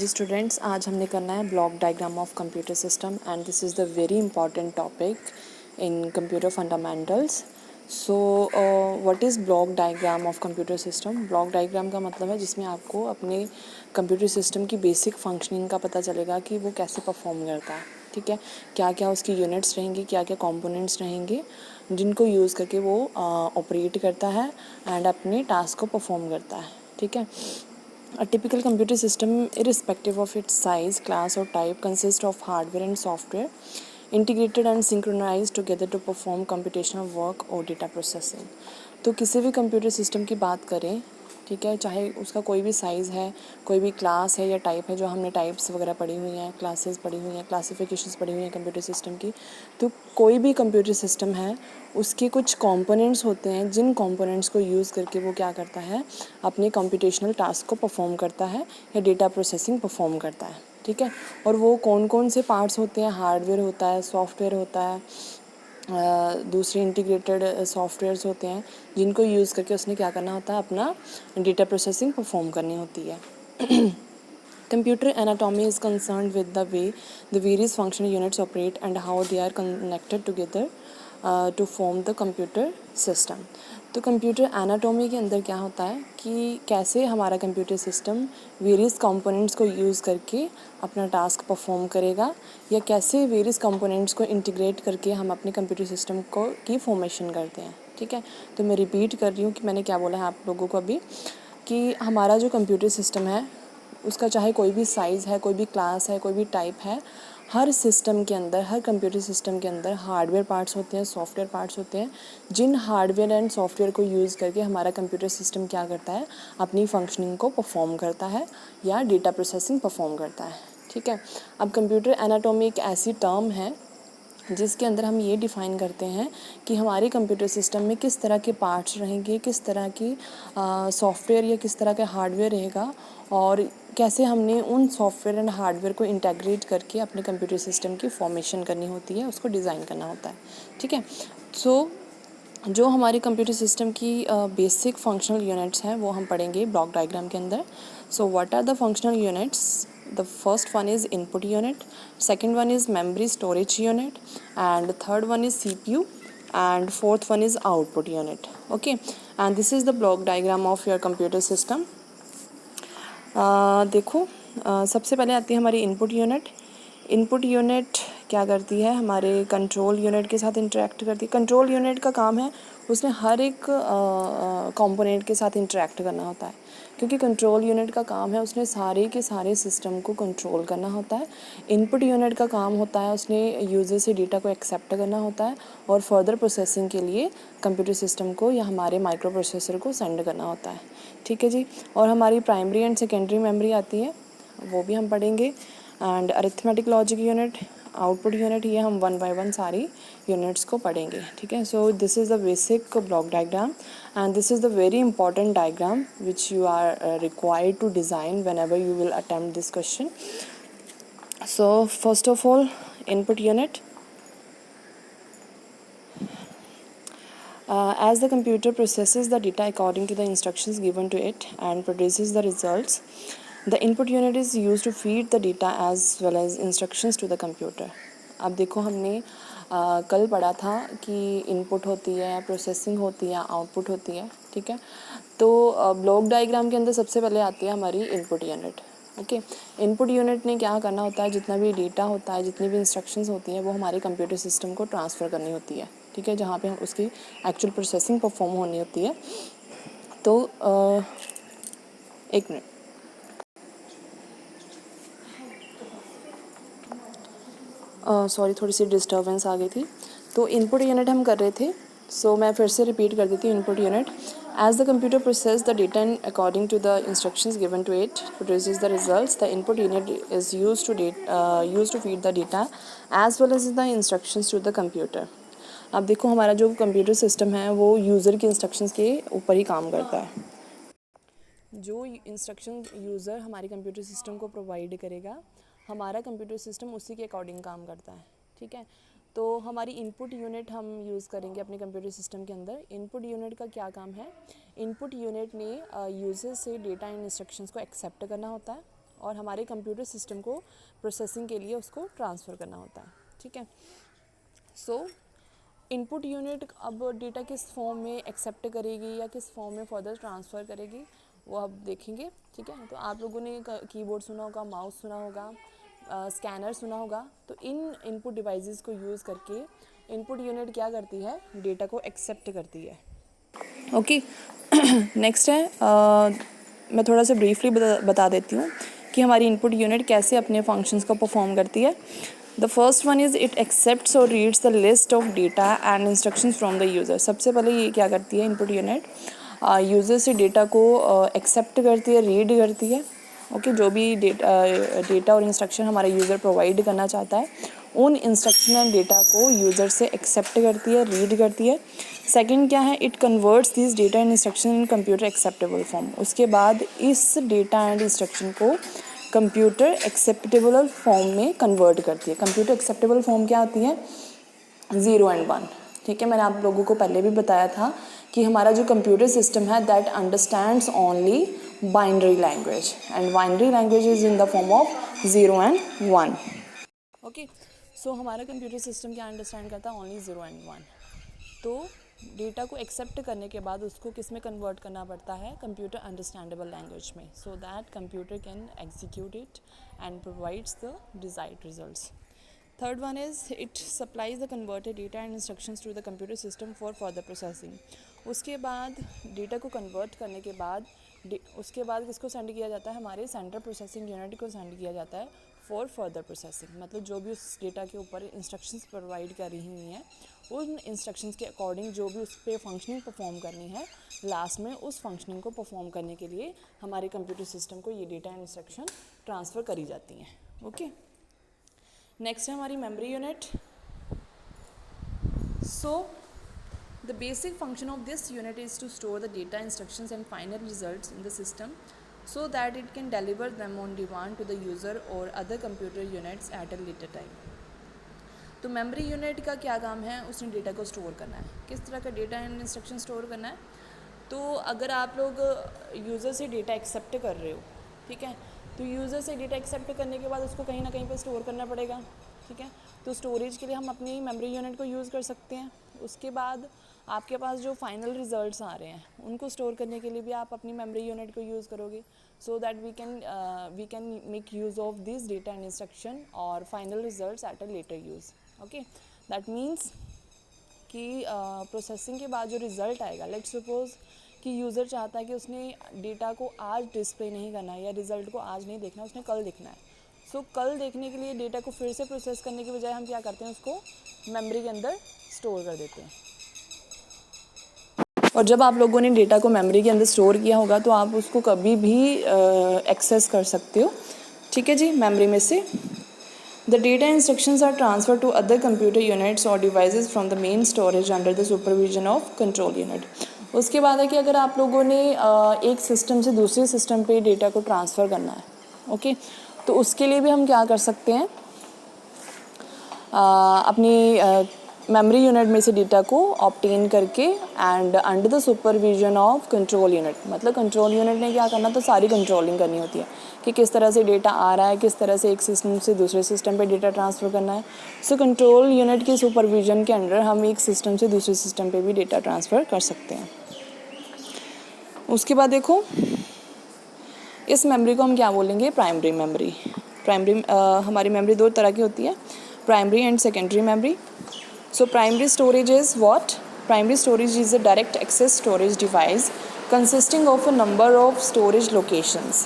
जी students, आज हमने करना है block diagram of computer system and this is the very important topic in computer fundamentals. So what is block diagram of computer system? Block diagram का मतलब है जिसमें आपको अपने कंप्यूटर सिस्टम की बेसिक फंक्शनिंग का पता चलेगा कि वो कैसे परफॉर्म करता है. ठीक है, क्या क्या उसकी यूनिट्स रहेंगी, क्या क्या कंपोनेंट्स रहेंगे जिनको यूज़ करके वो ऑपरेट करता है एंड अपने टास्क को परफॉर्म करता है. ठीक है. A typical computer system, irrespective of its size, class, or type, consists of hardware and software integrated and synchronized together to perform computational work or data processing. तो किसी भी कंप्यूटर सिस्टम की बात करें, ठीक है, चाहे उसका कोई भी साइज़ है, कोई भी क्लास है या टाइप है, जो हमने टाइप्स वगैरह पढ़ी हुई हैं, क्लासेस पढ़ी हुई हैं, क्लासिफिकेशंस पढ़ी हुई हैं कंप्यूटर सिस्टम की. तो कोई भी कंप्यूटर सिस्टम है उसके कुछ कंपोनेंट्स होते हैं जिन कंपोनेंट्स को यूज़ करके वो क्या करता है, अपने कंप्यूटेशनल टास्क को परफॉर्म करता है या डेटा प्रोसेसिंग परफॉर्म करता है. ठीक है, और वो कौन कौन से पार्ट्स होते हैं? हार्डवेयर होता है, सॉफ्टवेयर होता है, दूसरे इंटीग्रेटेड सॉफ्टवेयर्स होते हैं जिनको यूज़ करके उसने क्या करना होता है, अपना डेटा प्रोसेसिंग परफॉर्म करनी होती है. Computer anatomy is concerned with the way the various functional units operate and how they are connected together to form the computer system. तो कंप्यूटर एनाटॉमी के अंदर क्या होता है कि कैसे हमारा कंप्यूटर सिस्टम वेरियस कंपोनेंट्स को यूज़ करके अपना टास्क परफॉर्म करेगा, या कैसे वेरियस कंपोनेंट्स को इंटीग्रेट करके हम अपने कंप्यूटर सिस्टम को की फॉर्मेशन करते हैं. ठीक है, तो मैं रिपीट कर रही हूँ कि मैंने क्या बोला है आप लोगों को अभी, कि हमारा जो कंप्यूटर सिस्टम है उसका चाहे कोई भी साइज़ है, कोई भी क्लास है, कोई भी टाइप है, हर सिस्टम के अंदर, हर कंप्यूटर सिस्टम के अंदर हार्डवेयर पार्ट्स होते हैं, सॉफ्टवेयर पार्ट्स होते हैं, जिन हार्डवेयर एंड सॉफ्टवेयर को यूज़ करके हमारा कंप्यूटर सिस्टम क्या करता है, अपनी फंक्शनिंग को परफॉर्म करता है या डेटा प्रोसेसिंग परफॉर्म करता है. ठीक है, अब कंप्यूटर एनाटॉमी एक ऐसी टर्म है जिसके अंदर हम ये डिफ़ाइन करते हैं कि हमारे कंप्यूटर सिस्टम में किस तरह के पार्ट्स रहेंगे, किस तरह की सॉफ्टवेयर या किस तरह का हार्डवेयर रहेगा, और कैसे हमने उन सॉफ्टवेयर एंड हार्डवेयर को इंटीग्रेट करके अपने कंप्यूटर सिस्टम की फॉर्मेशन करनी होती है, उसको डिज़ाइन करना होता है. ठीक है, सो जो हमारे कंप्यूटर सिस्टम की बेसिक फंक्शनल यूनिट्स हैं वो हम पढ़ेंगे ब्लॉक डायग्राम के अंदर. So what are the functional units? The first one is input unit, second one is memory storage unit, and third one is CPU, and fourth one is output unit. Okay, and this is the block diagram of your computer system. देखो, सबसे पहले आती है हमारी input unit. Input unit क्या करती है, हमारे कंट्रोल यूनिट के साथ इंटरेक्ट करती है. कंट्रोल यूनिट का काम है उसने हर एक कंपोनेंट के साथ इंटरेक्ट करना होता है, क्योंकि कंट्रोल यूनिट का काम है उसने सारे के सारे सिस्टम को कंट्रोल करना होता है. इनपुट यूनिट का काम होता है उसने यूज़र से डेटा को एक्सेप्ट करना होता है और फर्दर प्रोसेसिंग के लिए कंप्यूटर सिस्टम को या हमारे माइक्रो प्रोसेसर को सेंड करना होता है. ठीक है जी, और हमारी प्राइमरी एंड सेकेंडरी मेमोरी आती है, वो भी हम पढ़ेंगे. And arithmetic logic unit, output unit, ये हम वन बाय वन सारी यूनिट्स को पढ़ेंगे. ठीक है, so this is the basic block diagram and this is the very important diagram which you are required to design whenever you will attempt this question. So first of all, input unit. As the computer processes the data according to the instructions given to it and produces the results, the input unit is used to feed the data as well as instructions to the computer. अब देखो, हमने कल पढ़ा था कि input होती है, processing होती है, आउटपुट होती है. ठीक है, तो ब्लॉक डायग्राम के अंदर सबसे पहले आती है हमारी input unit. Okay, input unit ने क्या करना होता है, जितना भी डेटा होता है, जितनी भी इंस्ट्रक्शंस होती हैं, वो हमारे कंप्यूटर सिस्टम को ट्रांसफ़र करनी होती है. ठीक है, जहाँ पे हम उसकी एक्चुअल प्रोसेसिंग परफॉर्म होनी होती है. तो एक मिनट, सॉरी, थोड़ी सी डिस्टर्बेंस आ गई थी. तो इनपुट यूनिट हम कर रहे थे, सो मैं फिर से रिपीट कर देती हूँ. Input unit, as the computer processes the data according to the instructions given to it, produces the results, the input unit is used to feed the data as well as the instructions to the computer. अब देखो, हमारा जो computer system है वो user के instructions के ऊपर ही काम करता है. जो इंस्ट्रक्शन यूज़र हमारे कंप्यूटर सिस्टम को प्रोवाइड करेगा, हमारा कंप्यूटर सिस्टम उसी के अकॉर्डिंग काम करता है. ठीक है, तो हमारी इनपुट यूनिट हम यूज़ करेंगे अपने कंप्यूटर सिस्टम के अंदर. इनपुट यूनिट का क्या काम है? इनपुट यूनिट ने यूज़र से डेटा एंड इंस्ट्रक्शंस को एक्सेप्ट करना होता है और हमारे कंप्यूटर सिस्टम को प्रोसेसिंग के लिए उसको ट्रांसफ़र करना होता है, ठीक है। सो इनपुट यूनिट अब डेटा किस फॉर्म में एक्सेप्ट करेगी या किस फॉर्म में फर्दर ट्रांसफ़र करेगी वो अब देखेंगे, ठीक है। तो आप लोगों ने कीबोर्ड सुना होगा, माउस सुना होगा, स्कैनर सुना होगा। तो इन इनपुट डिवाइसेस को यूज़ करके इनपुट यूनिट क्या करती है, डेटा को एक्सेप्ट करती है। ओके नेक्स्ट है मैं थोड़ा सा ब्रीफली बता देती हूँ कि हमारी इनपुट यूनिट कैसे अपने फंक्शंस को परफॉर्म करती है। The first one is it accepts और reads the list of data and instructions from the user. सबसे पहले ये क्या करती है इनपुट यूनिट, यूज़र से डेटा को एक्सेप्ट करती है, रीड करती है। ओके जो भी डेटा और इंस्ट्रक्शन हमारा यूज़र प्रोवाइड करना चाहता है उन इंस्ट्रक्शन एंड डेटा को यूज़र से एक्सेप्ट करती है, रीड करती है। सेकंड क्या है, it converts this data and instruction in computer acceptable form. उसके बाद इस डेटा एंड इंस्ट्रक्शन को कंप्यूटर एक्सेप्टेबल फॉर्म में कन्वर्ट करती है। कंप्यूटर एक्सेप्टेबल फॉर्म क्या होती है, 0 and 1, ठीक है। मैंने आप लोगों को पहले भी बताया था कि हमारा जो कंप्यूटर सिस्टम है that understands only binary language and binary language is in the form of 0 and 1। Okay so हमारा कंप्यूटर सिस्टम क्या अंडरस्टैंड करता है, ओनली 0 and 1। तो डेटा को एक्सेप्ट करने के बाद उसको किस में कन्वर्ट करना पड़ता है, कंप्यूटर अंडरस्टैंडेबल लैंग्वेज में, so that computer can execute it and provides the desired results. Third one is it supplies the converted data and instructions to the computer system for further processing। उसके बाद data को convert करने के बाद उसके बाद किसको सेंड किया जाता है, हमारे सेंट्रल प्रोसेसिंग यूनिट को सेंड किया जाता है फॉर फर्दर प्रोसेसिंग। मतलब जो भी उस डेटा के ऊपर इंस्ट्रक्शंस प्रोवाइड कर रही हुई हैं उन इंस्ट्रक्शंस के अकॉर्डिंग जो भी उस पर फंक्शनिंग परफॉर्म करनी है, लास्ट में उस फंक्शनिंग को परफॉर्म करने के लिए हमारे कंप्यूटर सिस्टम को ये डेटा एंड इंस्ट्रक्शन ट्रांसफ़र करी जाती हैं। ओके नेक्स्ट है हमारी memory unit. So the basic function of this unit is to store the data instructions and final results in the system so that it can deliver them on demand to the user or other computer units at a later time। तो memory unit का क्या काम है, उसने data को store करना है। किस तरह का डेटा एंड इंस्ट्रक्शन स्टोर करना है, तो अगर आप लोग यूज़र से डेटा एक्सेप्ट कर रहे हो, ठीक है, तो यूज़र से डेटा एक्सेप्ट करने के बाद उसको कहीं ना कहीं पे स्टोर करना पड़ेगा, ठीक है। तो स्टोरेज के लिए हम अपनी मेमोरी यूनिट को यूज़ कर सकते हैं। उसके बाद आपके पास जो फाइनल रिजल्ट्स आ रहे हैं उनको स्टोर करने के लिए भी आप अपनी मेमोरी यूनिट को यूज़ करोगे, so that we can make use of this data and instruction और final results at a later use. Okay that means कि प्रोसेसिंग के बाद जो रिज़ल्ट आएगा, लेट्स सपोज कि यूज़र चाहता है कि उसने डेटा को आज डिस्प्ले नहीं करना है या रिज़ल्ट को आज नहीं देखना, उसने कल देखना है। सो कल देखने के लिए डेटा को फिर से प्रोसेस करने के बजाय हम क्या करते हैं, उसको मेमोरी के अंदर स्टोर कर देते हैं। और जब आप लोगों ने डेटा को मेमोरी के अंदर स्टोर किया होगा तो आप उसको कभी भी एक्सेस कर सकते हो, ठीक है जी, मेमोरी में से। The data instructions are transfer to other computer units और devices from the main storage under the supervision of control unit. उसके बाद है कि अगर आप लोगों ने एक सिस्टम से दूसरे सिस्टम पे डेटा को ट्रांसफ़र करना है, ओके, तो उसके लिए भी हम क्या कर सकते हैं, अपनी मेमोरी यूनिट में से डेटा को ऑब्टेन करके and under the supervision of control unit. मतलब कंट्रोल यूनिट ने क्या करना, तो सारी कंट्रोलिंग करनी होती है कि किस तरह से डेटा आ रहा है, किस तरह से एक सिस्टम से दूसरे सिस्टम पे डेटा ट्रांसफ़र करना है। सो कंट्रोल यूनिट की सुपरविजन के अंडर हम एक सिस्टम से दूसरे सिस्टम पे भी डेटा ट्रांसफ़र कर सकते हैं। उसके बाद देखो, इस मेमोरी को हम क्या बोलेंगे, प्राइमरी मेमोरी। हमारी मेमोरी दो तरह की होती है, primary and secondary memory. So primary storage is what? Primary storage is a direct access storage device consisting of a number of storage locations।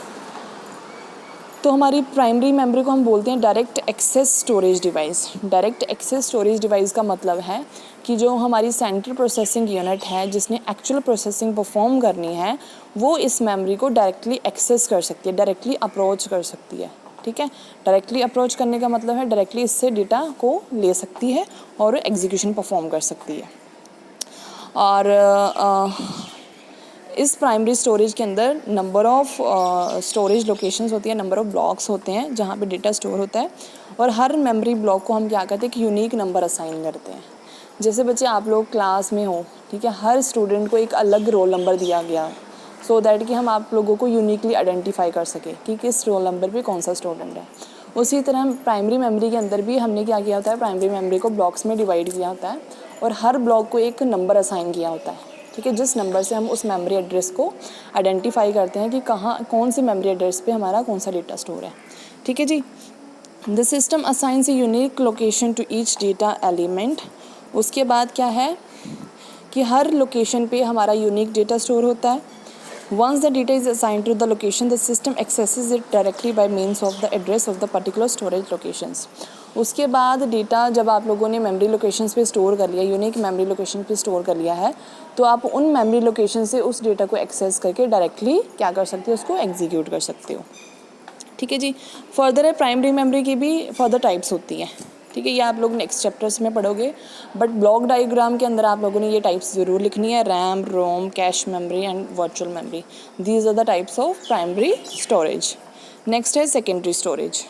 तो हमारी प्राइमरी मेमोरी को हम बोलते हैं direct access storage device. Direct access storage device का मतलब है कि जो हमारी सेंट्रल प्रोसेसिंग यूनिट है जिसने एक्चुअल प्रोसेसिंग परफॉर्म करनी है वो इस मेमोरी को डायरेक्टली एक्सेस कर सकती है, डायरेक्टली अप्रोच कर सकती है, ठीक है। डायरेक्टली अप्रोच करने का मतलब है डायरेक्टली इससे डेटा को ले सकती है और एग्जीक्यूशन परफॉर्म कर सकती है। और इस प्राइमरी स्टोरेज के अंदर नंबर ऑफ़ स्टोरेज लोकेशंस होती है, नंबर ऑफ़ ब्लॉक्स होते हैं जहाँ पे डेटा स्टोर होता है। और हर मेमोरी ब्लॉक को हम क्या करते हैं, एक यूनिक नंबर असाइन करते हैं। जैसे बच्चे आप लोग क्लास में हो, ठीक है, हर स्टूडेंट को एक अलग रोल नंबर दिया गया, सो दैट कि हम आप लोगों को यूनिकली आइडेंटिफाई कर सकें कि किस रोल नंबर पे कौन सा स्टूडेंट है। उसी तरह प्राइमरी मेमोरी के अंदर भी हमने क्या किया होता है, प्राइमरी मेमोरी को ब्लॉक्स में डिवाइड किया होता है और हर ब्लॉक को एक नंबर असाइन किया होता है, ठीक है, जिस नंबर से हम उस मेमोरी एड्रेस को आइडेंटिफाई करते हैं कि कहाँ कौन सी मेमोरी एड्रेस पे हमारा कौन सा डेटा स्टोर है, ठीक है जी। The system assigns a unique location to each data element. उसके बाद क्या है कि हर लोकेशन पे हमारा यूनिक डेटा स्टोर होता है। Once the data is assigned to the location, the system accesses it directly by means of the address of the particular storage locations. उसके बाद डेटा जब आप लोगों ने मेमोरी लोकेशंस पे स्टोर कर लिया, यूनिक मेमोरी लोकेशन पे स्टोर कर लिया है, तो आप उन मेमोरी लोकेशन से उस डेटा को एक्सेस करके डायरेक्टली क्या कर सकते हो, उसको एग्जीक्यूट कर सकते हो, ठीक है जी। फर्दर है प्राइमरी मेमोरी की भी फर्दर टाइप्स होती हैं, ठीक है, ये आप लोग नेक्स्ट चैप्टर्स में पढ़ोगे, बट ब्लॉक डायग्राम के अंदर आप लोगों ने ये टाइप्स ज़रूर लिखनी है, RAM, ROM, cache memory and virtual memory. These are the types of primary storage. Next है secondary storage.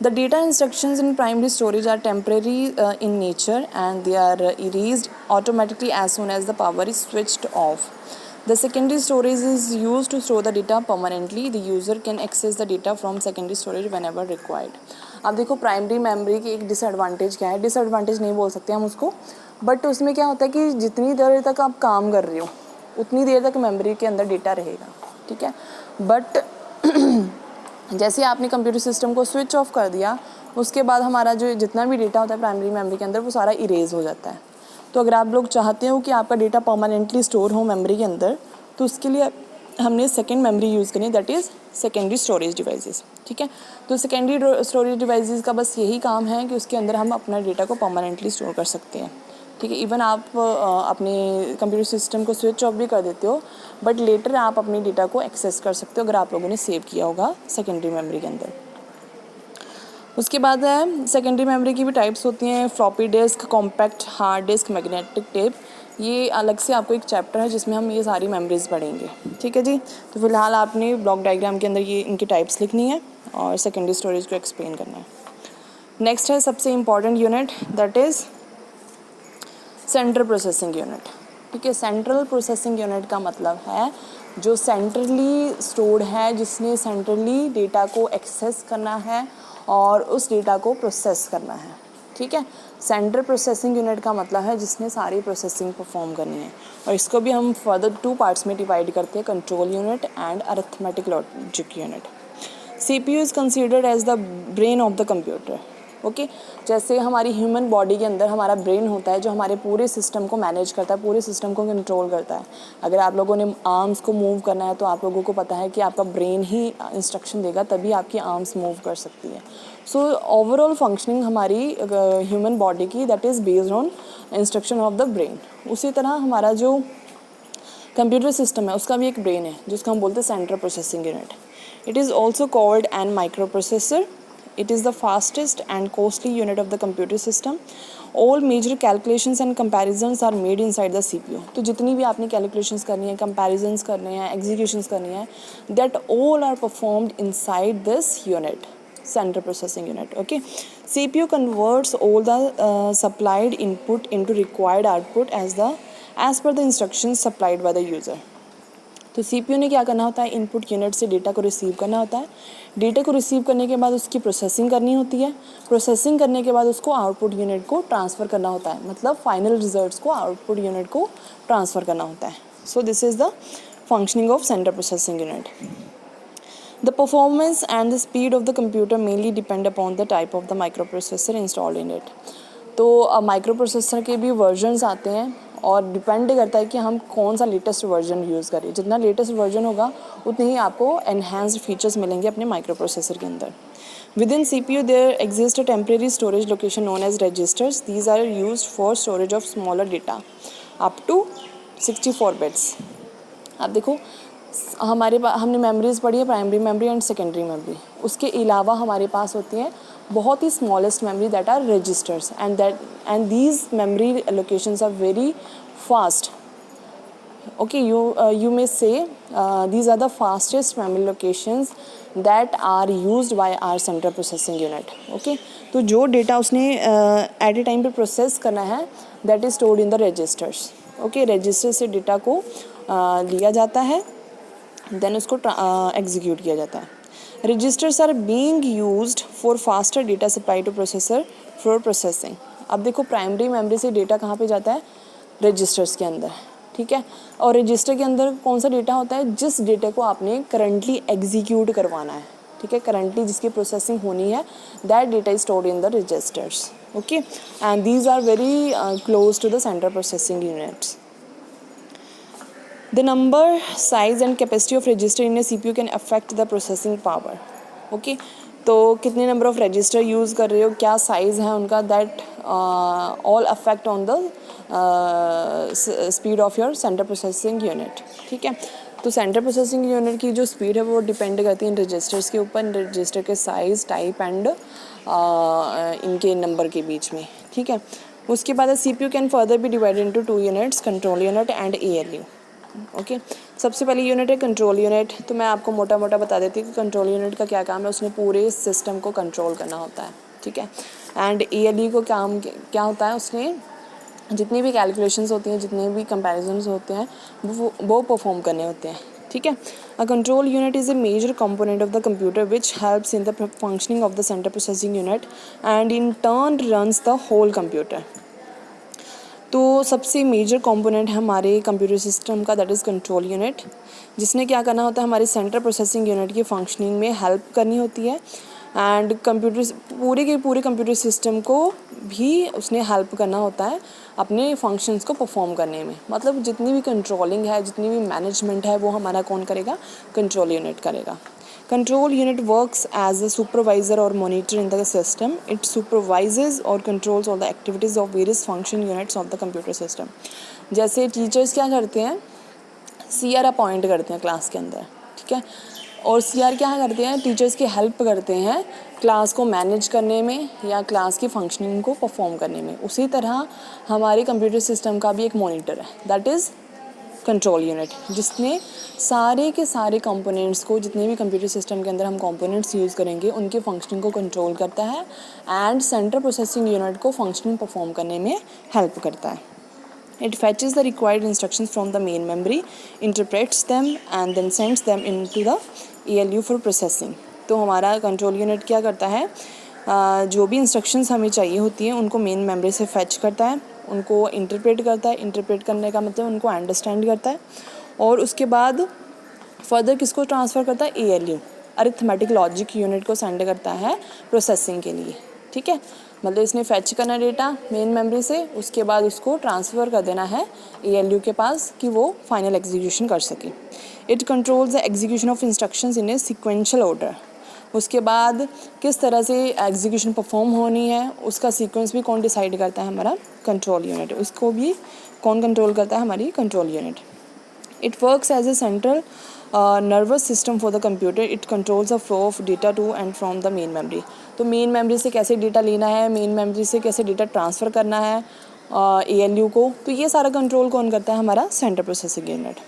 The data instructions in primary storage are temporary in nature and they are erased automatically as soon as the power is switched off. The secondary storage is used to store the data permanently. The user can access the data from secondary storage whenever required. अब देखो primary memory की एक disadvantage क्या है, disadvantage नहीं बोल सकते हम उसको, बट उसमें क्या होता है कि जितनी देर तक आप काम कर रहे हो उतनी देर तक मेमोरी के अंदर डेटा रहेगा, ठीक है, बट जैसे आपने कंप्यूटर सिस्टम को स्विच ऑफ कर दिया उसके बाद हमारा जो जितना भी डेटा होता है प्राइमरी मेमोरी के अंदर वो सारा इरेज हो जाता है। तो अगर आप लोग चाहते हो कि आपका डेटा परमानेंटली स्टोर हो मेमोरी के अंदर, तो उसके लिए हमने सेकेंड मेमोरी यूज़ करनी, that is secondary storage devices, ठीक है। तो सेकेंडरी स्टोरेज डिवाइसेस का बस यही काम है कि उसके अंदर हम अपना डेटा को परमानेंटली स्टोर कर सकते हैं, ठीक है। इवन आप अपने कंप्यूटर सिस्टम को स्विच ऑफ भी कर देते हो, बट लेटर आप अपने डेटा को एक्सेस कर सकते हो अगर आप लोगों ने सेव किया होगा सेकेंडरी मेमोरी के अंदर। उसके बाद है सेकेंडरी मेमोरी की भी टाइप्स होती हैं, floppy disk, compact hard disk, magnetic tape. ये अलग से आपको एक चैप्टर है जिसमें हम ये सारी मेमोरीज पढ़ेंगे, ठीक है जी। तो फिलहाल आपने ब्लॉक डायग्राम के अंदर ये इनकी टाइप्स लिखनी है और सेकेंडरी स्टोरेज को एक्सप्लेन करना है। नेक्स्ट है सबसे important unit, that is central processing unit, ठीक है। सेंट्रल प्रोसेसिंग यूनिट का मतलब है जो सेंट्रली स्टोर्ड है, जिसने सेंट्रली डेटा को एक्सेस करना है और उस डेटा को प्रोसेस करना है, ठीक है। सेंट्रल प्रोसेसिंग यूनिट का मतलब है जिसने सारी प्रोसेसिंग परफॉर्म करनी है, और इसको भी हम फर्दर 2 पार्ट्स में डिवाइड करते हैं, control unit and arithmetic logic unit. CPU is considered as the brain of the computer, okay. जैसे हमारी ह्यूमन बॉडी के अंदर हमारा ब्रेन होता है जो हमारे पूरे सिस्टम को मैनेज करता है, पूरे सिस्टम को कंट्रोल करता है। अगर आप लोगों ने आर्म्स को मूव करना है तो आप लोगों को पता है कि आपका ब्रेन ही इंस्ट्रक्शन देगा, तभी आपकी आर्म्स मूव कर सकती है। सो ओवरऑल फंक्शनिंग हमारी ह्यूमन बॉडी की that is based on instruction of the brain. उसी तरह हमारा जो कंप्यूटर सिस्टम है उसका भी एक ब्रेन है जिसको हम बोलते हैं central processing unit. It is also called an micro processor. It is the fastest and costly unit of the computer system. All major calculations and comparisons are made inside the CPU. तो जितनी भी आपने calculations करनी है, comparisons करने हैं, executions करनी है, that all are performed inside this unit, central processing unit. Okay. CPU converts all the supplied input into required output as per the instructions supplied by the user. तो CPU ने क्या करना होता है, इनपुट यूनिट से data को receive करना होता है, डेटा को रिसीव करने के बाद उसकी प्रोसेसिंग करनी होती है, प्रोसेसिंग करने के बाद उसको आउटपुट यूनिट को ट्रांसफ़र करना होता है, मतलब फाइनल रिजल्ट्स को आउटपुट यूनिट को ट्रांसफ़र करना होता है। So this is the functioning of central processing unit. The performance and the speed of the computer mainly depend upon the type of the microprocessor installed in it. तो micro processor के भी versions आते हैं और depend करता है कि हम कौन सा लेटेस्ट वर्जन यूज़ करें। जितना लेटेस्ट वर्जन होगा उतने ही आपको एनहांस्ड फीचर्स मिलेंगे अपने माइक्रो प्रोसेसर के अंदर। Within CPU there exists a temporary storage location known as registers. These are used for storage of smaller data up to 64 bits. अब देखो हमारे पास हमने मेमोरीज पढ़ी है, primary memory and secondary memory. उसके अलावा हमारे पास होती हैं बहुत ही smallest memory that are registers and these memory locations are very fast. Okay, you may say these are the fastest memory locations that are used by our central processing unit. Okay, तो जो data उसने at a time पे process करना है that is stored in the registers. Okay, register से data को लिया जाता है, देन उसको एग्जीक्यूट किया जाता है। Registers are being used for faster data supply to processor for processing. अब देखो प्राइमरी मेमोरी से डेटा कहाँ पे जाता है, रजिस्टर्स के अंदर, ठीक है। और रजिस्टर के अंदर कौन सा डेटा होता है, जिस डेटा को आपने करंटली एग्जीक्यूट करवाना है, ठीक है, करंटली जिसकी प्रोसेसिंग होनी है, that data is stored in the registers, okay, and these are very close to the central processing units. The number, size and capacity of register in a CPU can affect the processing power. Okay, तो कितने number of register use कर रहे हो, क्या size है उनका, that all affect on the speed of your central processing unit, ठीक है। तो सेंट्रल प्रोसेसिंग यूनिट की जो स्पीड है वो डिपेंड करती है इन रजिस्टर्स के ऊपर, रजिस्टर के साइज़, टाइप एंड इनके नंबर के बीच में, ठीक है। उसके बाद CPU can further be divided into 2 units, control unit and ALU। Okay, सबसे पहली यूनिट है कंट्रोल यूनिट। तो मैं आपको मोटा मोटा बता देती हूँ कि कंट्रोल यूनिट का क्या काम है, उसने पूरे सिस्टम को कंट्रोल करना होता है, ठीक है। एंड ALU को काम क्या होता है, उसने जितनी भी कैलकुलेशंस होती हैं, जितने भी कंपैरिजन्स होते हैं, वो परफॉर्म करने होते हैं, ठीक है। A control unit is a major component of the computer which helps in the functioning of the central processing unit and in turn runs the whole computer. तो सबसे मेजर कंपोनेंट है हमारे कंप्यूटर सिस्टम का, that is control unit, जिसने क्या करना होता है, हमारी सेंट्रल प्रोसेसिंग यूनिट की फंक्शनिंग में हेल्प करनी होती है, एंड कंप्यूटर पूरे के पूरे कंप्यूटर सिस्टम को भी उसने हेल्प करना होता है अपने फंक्शंस को परफॉर्म करने में। मतलब जितनी भी कंट्रोलिंग है, जितनी भी मैनेजमेंट है, वो हमारा कौन करेगा, कंट्रोल यूनिट करेगा। Control unit works as a supervisor or monitor in the system. It supervises or controls all the activities of various function units of the computer system. जैसे टीचर्स क्या करते हैं, CR अपॉइंट करते हैं class के अंदर, ठीक है, और CR क्या करते हैं, टीचर्स की हेल्प करते हैं क्लास को मैनेज करने में या क्लास की फंक्शनिंग को परफॉर्म करने में। उसी तरह हमारे कंप्यूटर सिस्टम का भी एक मॉनिटर है, दैट इज़ कंट्रोल यूनिट, जिसने सारे के सारे कंपोनेंट्स को, जितने भी कंप्यूटर सिस्टम के अंदर हम कंपोनेंट्स यूज़ करेंगे, उनके फंक्शनिंग को कंट्रोल करता है एंड सेंट्रल प्रोसेसिंग यूनिट को फंक्शनिंग परफॉर्म करने में हेल्प करता है। It fetches the required instructions from the main memory, interprets them and then sends them into the ALU for processing. तो हमारा कंट्रोल यूनिट क्या करता है, जो भी इंस्ट्रक्शंस हमें चाहिए होती हैं उनको मेन मेमोरी से फैच करता है, उनको इंटरप्रेट करता है, इंटरप्रेट करने का मतलब उनको अंडरस्टैंड करता है, और उसके बाद फर्दर किसको ट्रांसफ़र करता है, ALU अरिथमेटिक लॉजिक यूनिट को सेंड करता है प्रोसेसिंग के लिए, ठीक है। मतलब इसने फैच करना डेटा मेन मेमोरी से, उसके बाद उसको ट्रांसफ़र कर देना है ALU के पास कि वो फाइनल एग्जीक्यूशन कर सके। It controls the execution of instructions in a sequential order. उसके बाद किस तरह से एग्जीक्यूशन परफॉर्म होनी है उसका सीक्वेंस भी कौन डिसाइड करता है, हमारा कंट्रोल यूनिट। उसको भी कौन कंट्रोल करता है, हमारी control unit. It works as a central nervous system for the computer. It controls the flow of data to and from the main memory. तो मेन मेमोरी से कैसे डेटा लेना है, मेन मेमोरी से कैसे डेटा ट्रांसफ़र करना है ALU को, तो ये सारा कंट्रोल कौन करता है, हमारा central processing unit.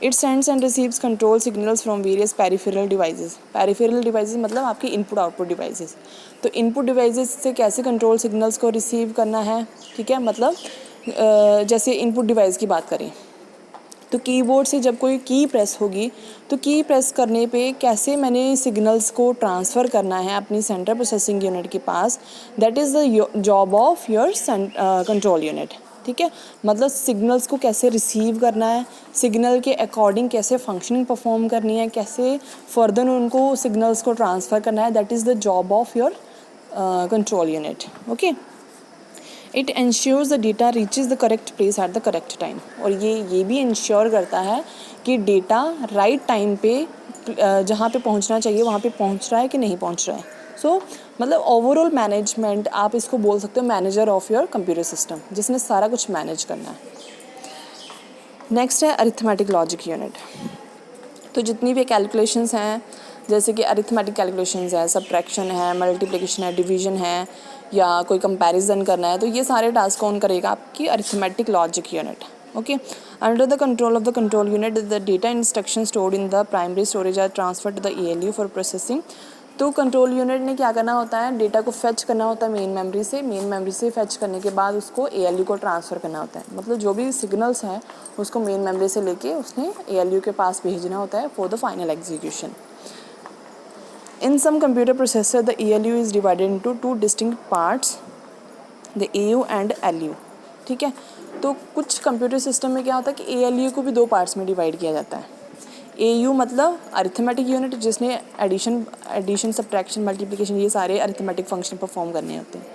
It sends and receives control signals from various peripheral devices. Peripheral devices मतलब आपके इनपुट आउटपुट डिवाइसेस। तो इनपुट डिवाइसेस से कैसे कंट्रोल सिग्नल्स को रिसीव करना है, ठीक है। मतलब जैसे इनपुट डिवाइस की बात करें तो कीबोर्ड से जब कोई की प्रेस होगी तो की प्रेस करने पे कैसे मैंने सिग्नल्स को ट्रांसफ़र करना है अपनी सेंट्रल प्रोसेसिंग यूनिट के पास, that is the job of your control unit, ठीक है। मतलब सिग्नल्स को कैसे रिसीव करना है, सिग्नल के अकॉर्डिंग कैसे फंक्शनिंग परफॉर्म करनी है, कैसे फर्दर उनको सिग्नल्स को ट्रांसफ़र करना है, that is the job of your control unit, okay. It ensures the data reaches the correct place at the correct time. और ये भी इंश्योर करता है कि डेटा राइट टाइम पे जहाँ पे पहुँचना चाहिए वहाँ पे पहुँच रहा है कि नहीं पहुँच रहा है। सो मतलब ओवरऑल मैनेजमेंट, आप इसको बोल सकते हो manager of your computer system, जिसने सारा कुछ मैनेज करना है। नेक्स्ट है अरिथमेटिक लॉजिक यूनिट। तो जितनी भी कैलकुलेशंस हैं, जैसे कि अरिथमेटिक कैलकुलेशंस है, सब्ट्रैक्शन है, मल्टीप्लिकेशन है, डिवीजन है, या कोई कंपैरिजन करना है, तो ये सारे टास्क कौन करेगा, आपकी arithmetic logic unit, okay. Under the control of the control unit the data instruction stored in the primary storage are transfer to the ALU for processing. तो कंट्रोल यूनिट ने क्या करना होता है, डेटा को फेच करना होता है मेन मेमोरी से फेच करने के बाद उसको ALU को ट्रांसफ़र करना होता है। मतलब जो भी सिग्नल्स हैं उसको मेन मेमोरी से लेके उसने ALU के पास भेजना होता है for the final execution. In some computer processor, the ALU is divided into two distinct parts, the AU and LU। ठीक है, तो कुछ कंप्यूटर सिस्टम में क्या होता है कि ALU को भी दो पार्ट्स में डिवाइड किया जाता है। AU मतलब अरिथमेटिक यूनिट, जिसने एडिशन सब्ट्रैक्शन मल्टीप्लिकेशन ये सारे अरिथमेटिक फंक्शन परफॉर्म करने होते हैं।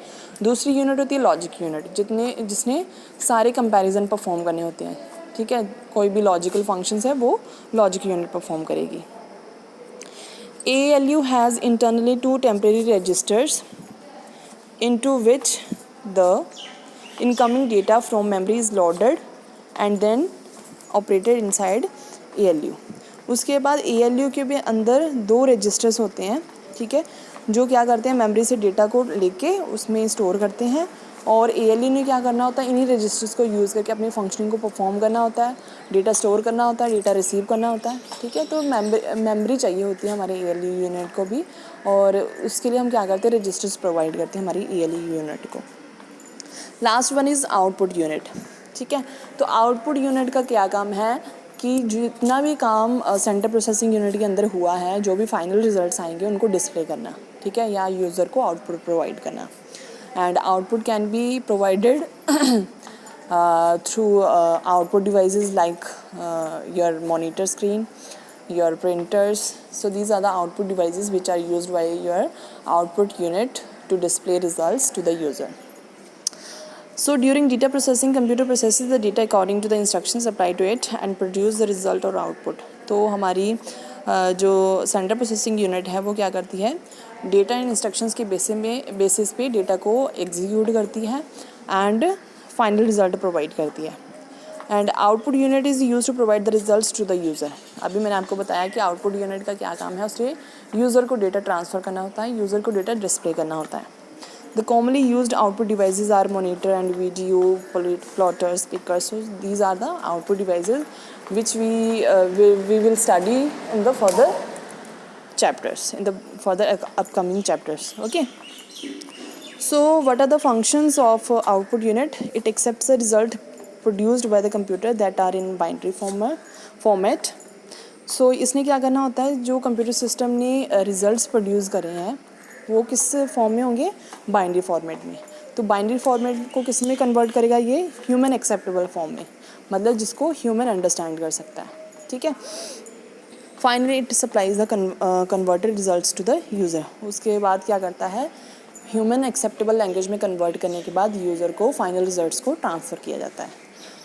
दूसरी यूनिट होती है लॉजिक यूनिट, जिसने सारे कंपैरिजन परफॉर्म करने होते हैं। ठीक है, कोई भी लॉजिकल फंक्शंस है वो लॉजिक यूनिट परफॉर्म करेगी। ALU has internally two temporary registers into which the incoming data from memory is loaded and then operated inside ALU। उसके बाद ALU के भी अंदर दो रजिस्टर्स होते हैं, ठीक है, जो क्या करते हैं मेमोरी से डेटा को लेके उसमें स्टोर करते हैं, और ALU ने क्या करना होता है, इन्हीं रजिस्टर्स को यूज़ करके अपनी फंक्शनिंग को परफॉर्म करना होता है, डेटा स्टोर करना होता है, डेटा रिसीव करना होता है। ठीक है, तो मेमोरी चाहिए होती है हमारे ALU यूनिट को भी, और उसके लिए हम क्या करते हैं, रजिस्टर्स प्रोवाइड करते हैं हमारी ALU यूनिट को। Last one is output unit. ठीक है, तो आउटपुट यूनिट का क्या काम है कि जितना भी काम सेंट्रल प्रोसेसिंग यूनिट के अंदर हुआ है, जो भी फाइनल रिजल्ट्स आएंगे उनको डिस्प्ले करना, ठीक है, या यूज़र को आउटपुट प्रोवाइड करना। And output can be provided through output devices like your monitor screen, your printers. So these are the output devices which are used by your output unit to display results to the user. So during data processing, computer processes the data according to the instructions applied to it and produce the result or output. तो हमारी जो central processing unit है वो क्या करती है, data and instructions के basis पे डेटा को एग्जीक्यूट करती है एंड फाइनल रिजल्ट प्रोवाइड करती है। And output unit is use to provide the results to the user. अभी मैंने आपको बताया कि आउटपुट यूनिट का क्या काम है, उससे यूज़र को डेटा ट्रांसफ़र करना होता है, यूज़र को डेटा डिस्प्ले करना होता है। The commonly used output devices are monitor and video, plotter, speakers. So these are the output devices which we will study in the further chapters, in the further upcoming chapters. Okay. So what are the functions of output unit? It accepts the result produced by the computer that are in binary format. So इसने क्या करना होता है, जो computer system ने results produce करे हैं वो किस फॉर्म में होंगे, बाइनरी फॉर्मेट में। तो बाइनरी फॉर्मेट को किस में कन्वर्ट करेगा, ये ह्यूमन एक्सेप्टेबल फॉर्म में, मतलब जिसको ह्यूमन अंडरस्टैंड कर सकता है। ठीक है, finally it supplies the converted results to the user. उसके बाद क्या करता है, ह्यूमन एक्सेप्टेबल लैंग्वेज में कन्वर्ट करने के बाद यूज़र को फाइनल रिजल्ट्स को ट्रांसफ़र किया जाता है।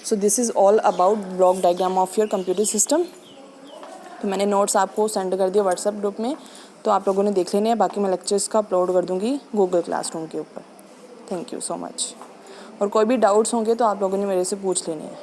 So this is all about block diagram of your computer system. तो मैंने नोट्स आपको सेंड कर दिया व्हाट्सएप ग्रुप में, तो आप लोगों ने देख लेने हैं। बाकी मैं लेक्चर्स का अपलोड कर दूँगी गूगल क्लासरूम के ऊपर। Thank you so much. और कोई भी डाउट्स होंगे तो आप लोगों ने मेरे से पूछ लेने हैं।